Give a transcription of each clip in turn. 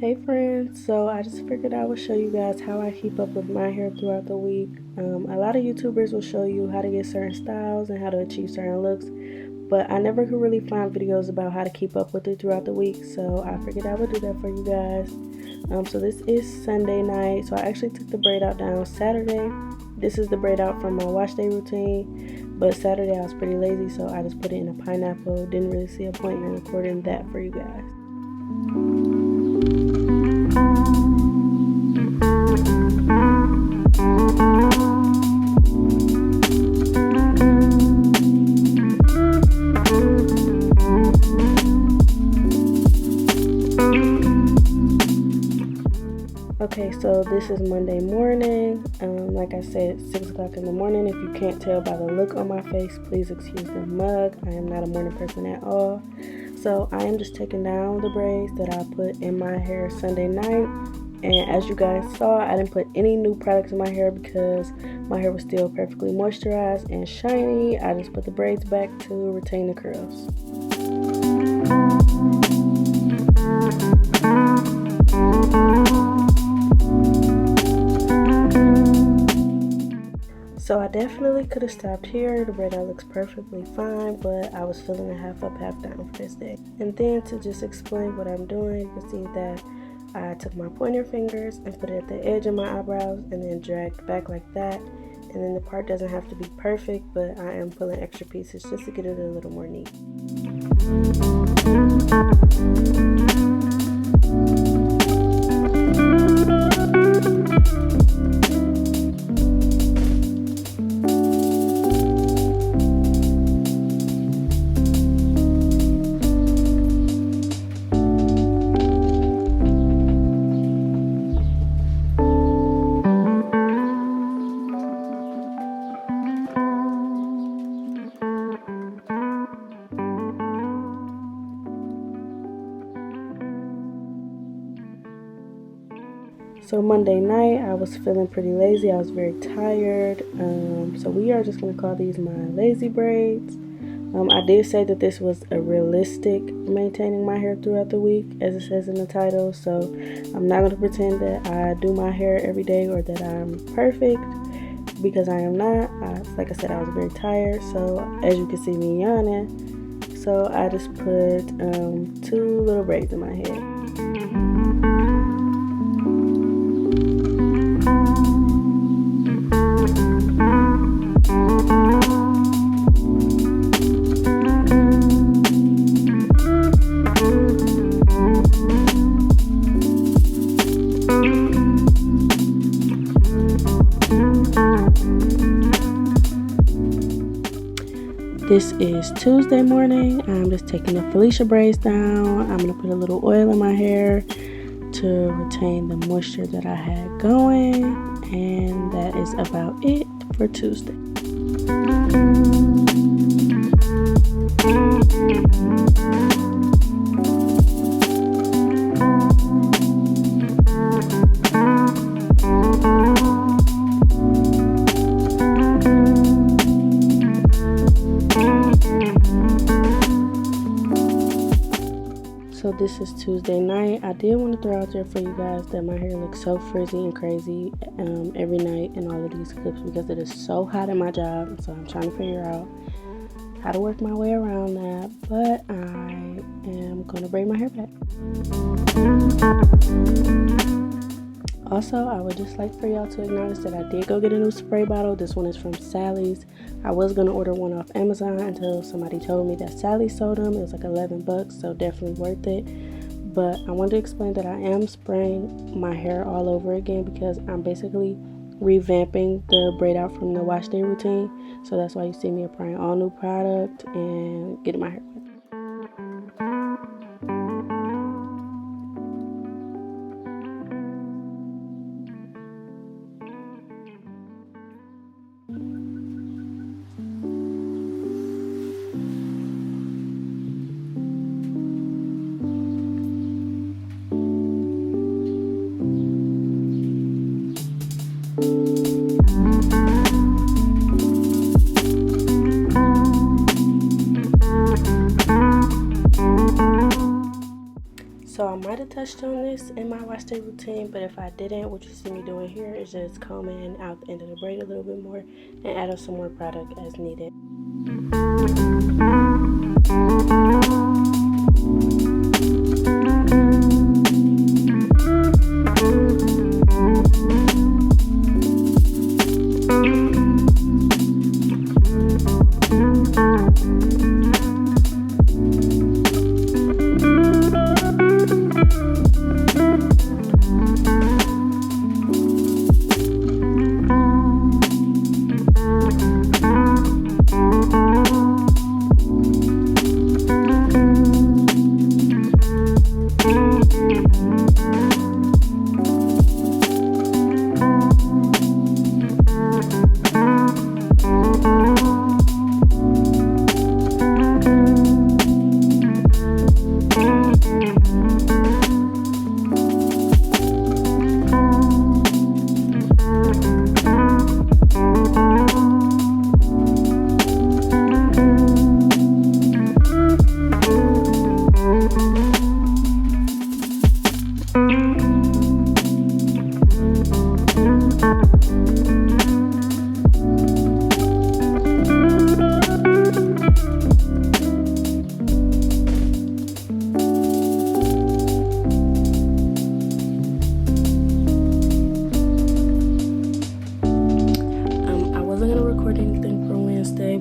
Hey friends, so I just figured I would show you guys how I keep up with my hair throughout the week. A lot of YouTubers will show you how to get certain styles and how to achieve certain looks, but I never could really find videos about how to keep up with it throughout the week, so I figured I would do that for you guys. So this is Sunday night, so I actually took the braid out down Saturday. This is the braid out from my wash day routine, but Saturday I was pretty lazy, so I just put it in a pineapple. Didn't really see a point in recording that for you guys. Okay, so this is Monday morning. Like I said, 6 o'clock in the morning. If you can't tell by the look on my face, please excuse the mug. I am not a morning person at all. So I am just taking down the braids that I put in my hair Sunday night. And as you guys saw, I didn't put any new products in my hair because my hair was still perfectly moisturized and shiny. I just put the braids back to retain the curls. So I definitely could have stopped here. The braid out looks perfectly fine, but I was feeling a half up, half down for this day. And then to just explain what I'm doing, you can see that I took my pointer fingers and put it at the edge of my eyebrows and then dragged back like that. And then the part doesn't have to be perfect, but I am pulling extra pieces just to get it a little more neat. So Monday night, I was feeling pretty lazy. I was very tired. So we are just going to call these my lazy braids. I did say that this was a realistic maintaining my hair throughout the week, as it says in the title. So I'm not going to pretend that I do my hair every day or that I'm perfect, because I am not. Like I said, I was very tired. So as you can see me yawning. So I just put 2 little braids in my head. This is Tuesday morning. I'm just taking the Felicia braids down. I'm going to put a little oil in my hair to retain the moisture that I had going. And that is about it for Tuesday. So this is Tuesday night. I did want to throw out there for you guys that my hair looks so frizzy and crazy every night in all of these clips because it is so hot at my job. So I'm trying to figure out how to work my way around that. But I am going to braid my hair back. Also, I would just like for y'all to acknowledge that I did go get a new spray bottle. This one is from Sally's. I was going to order one off Amazon until somebody told me that Sally sold them. It was like $11, so definitely worth it. But I wanted to explain that I am spraying my hair all over again because I'm basically revamping the braid out from the wash day routine. So that's why you see me applying all new product and getting my hair wet. have touched on this in my wash day routine, but if I didn't, what you see me doing here is just combing out the end of the braid a little bit more and adding some more product as needed.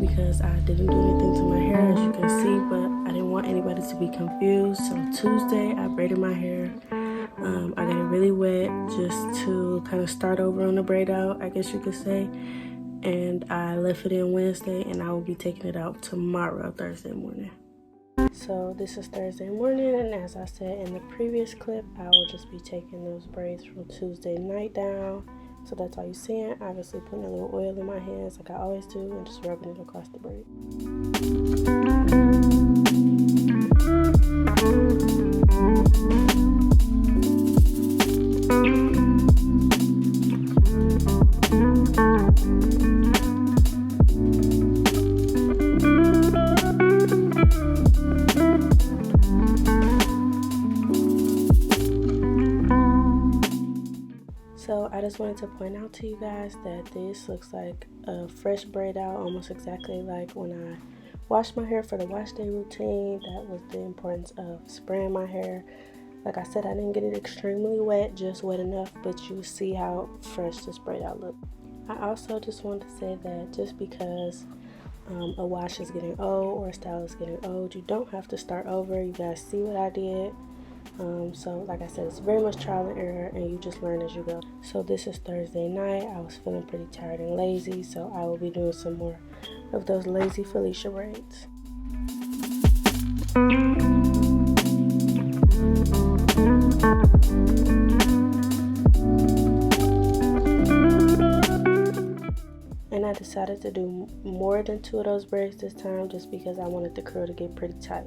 Because I didn't do anything to my hair, as you can see, but I didn't want anybody to be confused. So Tuesday I braided my hair. I got it really wet just to kind of start over on the braid out, I guess you could say, and I left it in Wednesday, and I will be taking it out tomorrow, Thursday morning. So this is Thursday morning, and as I said in the previous clip, I will just be taking those braids from Tuesday night down. So that's all you're seeing. Obviously putting a little oil in my hands like I always do and just rubbing it across the braid. So I just wanted to point out to you guys that this looks like a fresh braid out, almost exactly like when I washed my hair for the wash day routine. That was the importance of spraying my hair. Like I said, I didn't get it extremely wet, just wet enough, but you see how fresh this braid out looked. I also just wanted to say that just because a wash is getting old or a style is getting old, you don't have to start over. You guys see what I did. So like I said, it's very much trial and error, and you just learn as you go. So this is Thursday night. I was feeling pretty tired and lazy, so I will be doing some more of those lazy Felicia braids. And I decided to do more than 2 of those braids this time, just because I wanted the curl to get pretty tight.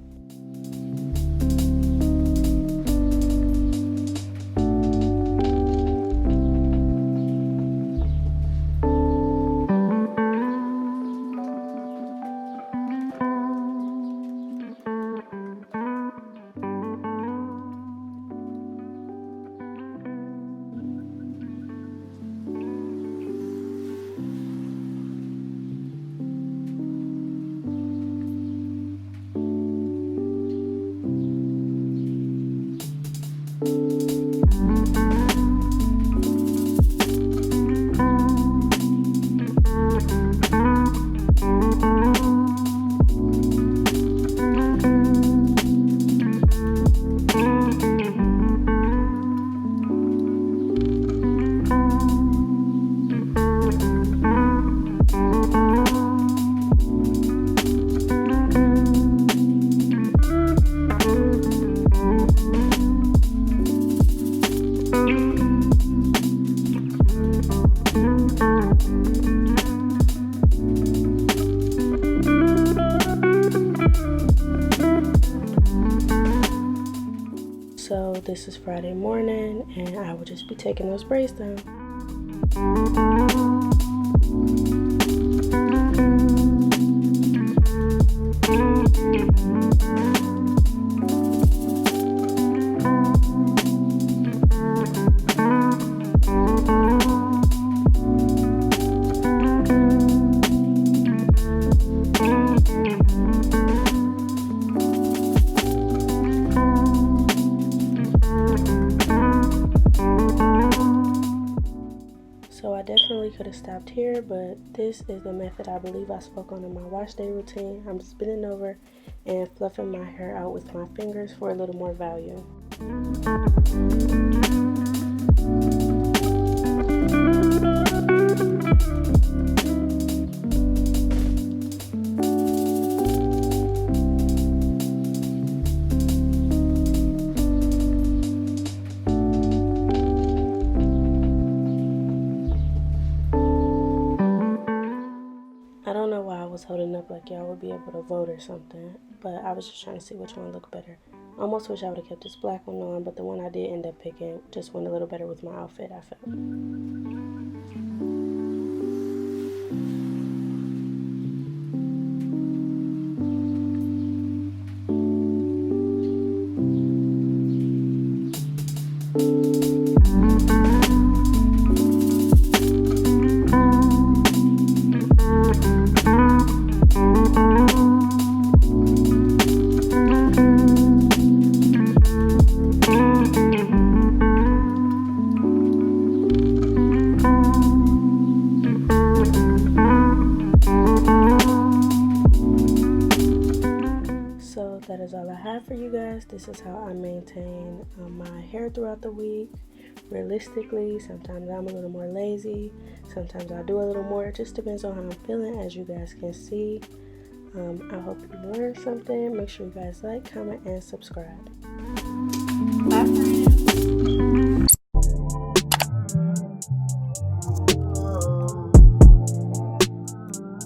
So this is Friday morning, and I will just be taking those braids down. So I definitely could have stopped here, but this is the method I believe I spoke on in my wash day routine. I'm spinning over and fluffing my hair out with my fingers for a little more volume. I don't know why I was holding up like y'all would be able to vote or something, but I was just trying to see which one looked better. I almost wish I would have kept this black one on, but the one I did end up picking just went a little better with my outfit, I felt. So that is all I have for you guys. This is how I maintain my hair throughout the week. Realistically, sometimes I'm a little more lazy, sometimes I do a little more. It just depends on how I'm feeling, as you guys can see. I hope you learned something. Make sure you guys like, comment, and subscribe. Bye, friends.